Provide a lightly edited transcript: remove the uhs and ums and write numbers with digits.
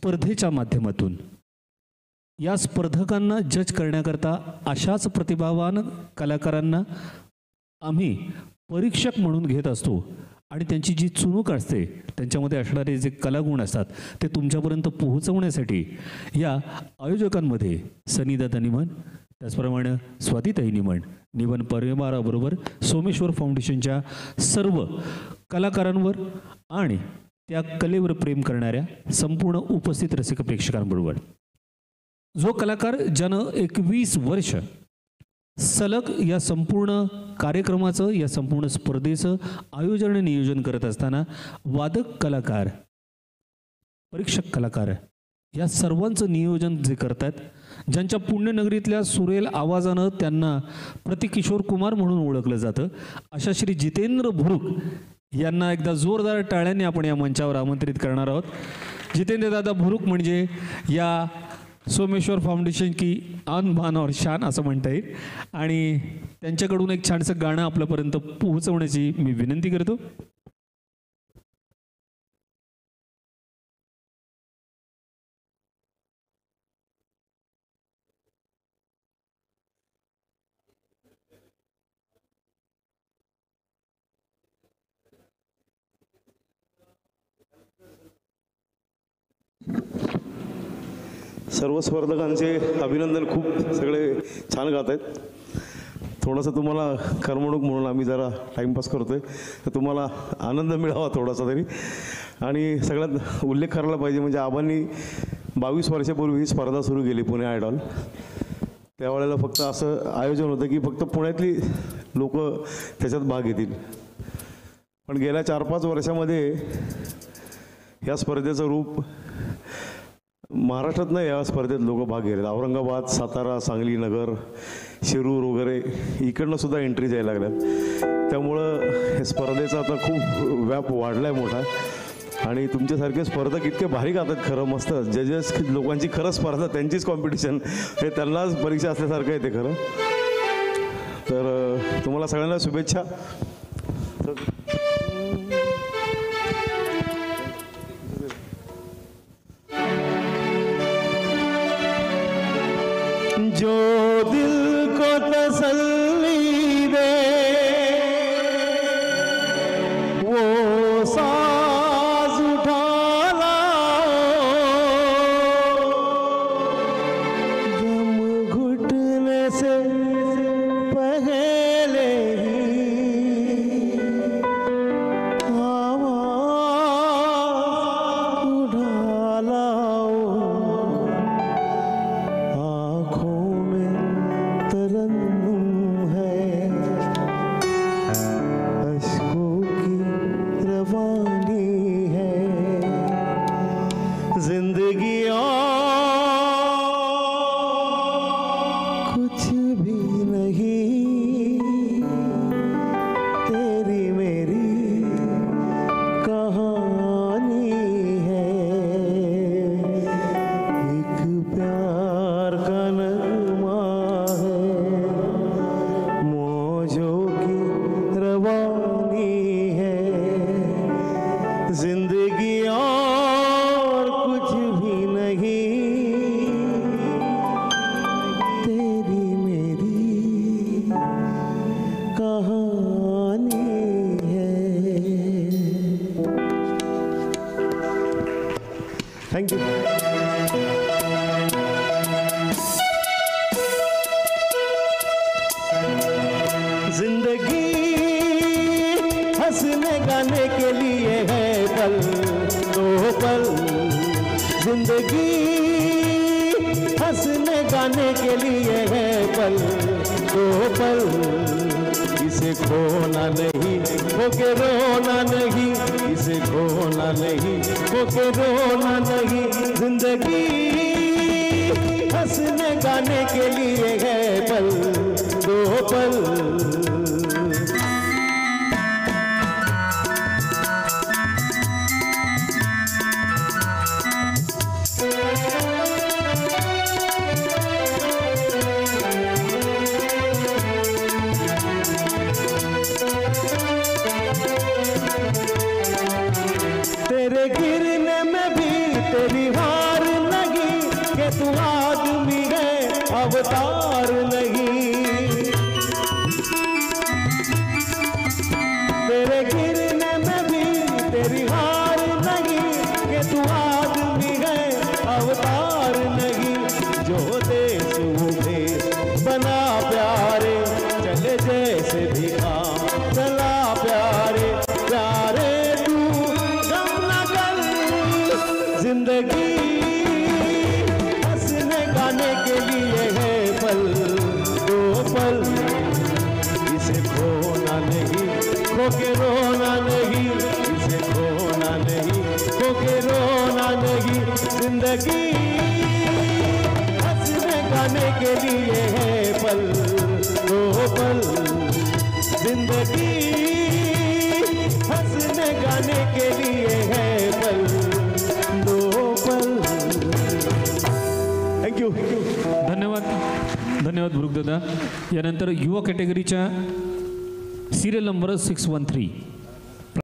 स्पर्धेच्या माध्यमातून या स्पर्धकांना जज करण्याकरता अशाच प्रतिभावान कलाकारांना आम्ही परीक्षक म्हणून घेत असतो आणि त्यांची जी चुणूक असते, त्यांच्यामध्ये असणारे जे कलागुण असतात ते तुमच्यापर्यंत पोहोचवण्यासाठी या आयोजकांमध्ये सनीदादा निमन, त्याचप्रमाणे स्वातीताई निमन परिवाराबरोबर सोमेश्वर फाउंडेशनच्या सर्व कलाकारांवर आणि त्या कलेवर प्रेम करणाऱ्या संपूर्ण उपस्थित रसिक प्रेक्षकांबरोबर जो कलाकार ज्यानं 21 वर्ष सलग या संपूर्ण कार्यक्रमाचं, या संपूर्ण स्पर्धेचं आयोजन आणि नियोजन करत असताना वादक कलाकार, परीक्षक कलाकार या सर्वांचं नियोजन जे करतात, ज्यांच्या पुण्यनगरीतल्या सुरेल आवाजानं त्यांना प्रतिकिशोर कुमार म्हणून ओळखलं जातं, अशा श्री जितेंद्र भुरुक यांना एकदा जोरदार टाळ्यांनी आपण या मंचावर आमंत्रित करणार आहोत. जितेंद्र दादा भुरुक म्हणजे या सोमेश्वर फाउंडेशन की आन बान और शान असं म्हणता येईल आणि त्यांच्याकडून एक छानसं गाणं आपल्यापर्यंत पोहोचवण्याची मी विनंती करतो. सर्व स्पर्धकांचे अभिनंदन. खूप सगळे छान गात आहेत. थोडंसं तुम्हाला करमणूक म्हणून आम्ही जरा टाईमपास करतो आहे, तर तुम्हाला आनंद मिळावा थोडासा तरी. आणि सगळ्यात उल्लेख करायला पाहिजे म्हणजे आबांनी 22 वर्षापूर्वी ही स्पर्धा सुरू केली, पुणे आयडॉल. त्यावेळेला फक्त असं आयोजन होतं की फक्त पुण्यातली लोक त्याच्यात भाग घेतील. पण गेल्या 4-5 वर्षामध्ये या स्पर्धेचं रूप महाराष्ट्रात नाही, या स्पर्धेत लोक भाग घेतात. औरंगाबाद, सातारा, सांगली, नगर, शिरूर वगैरे इकडनं सुद्धा एंट्री यायला लागल्यात. त्यामुळं हे स्पर्धेचा आता खूप व्याप वाढला आहे मोठा. आणि तुमच्यासारखे स्पर्धक इतके भारी गातात, खरं मस्त जजेस लोकांची खरं स्पर्धा, त्यांचीच कॉम्पिटिशन, हे त्यांनाच परीक्षा असल्यासारखं आहे ते खरं. तर तुम्हाला सगळ्यांना शुभेच्छा. जो दिल को तसल्ली दे वो साज उठा लाओ, दम घुटने से पहले ही आवाज उठा लाओ, थैंक यू. जिंदगी हंसने गाने के लिए है पल दो पल, जिंदगी हंसने गाने के लिए है पल दो पल, इसे खोना नहीं होके रोना नहीं, इसे खोना नहीं होके रोना नहीं, जिंदगी हंसने गाने के लिए है पल दो पल. तेरे गिरने में भी तेरी हार तू आदमी है अवतार नहीं। तेरे गिरने में भी तेरी हार नहीं, कि तू आदमी है अवतार नहीं। जो देश वो देश बना प्यारे, चले जैसे दिखा चला प्यारे, प्यारे तू गम न कर। जिंदगी हंसने गाने के लिए है पल दो पल, इसे खोना नहीं खो के रोना नहीं, इसे खोना नहीं खो के रोना नहीं। जिंदगी हंसने गाने के लिए है पल दो पल, जिंदगी हंसने गाने के लिए है पल दो पल। थँक्यू। धन्यवाद धन्यवाद भृगदादा. यानंतर युवा कॅटेगरीच्या सिरियल नंबर 613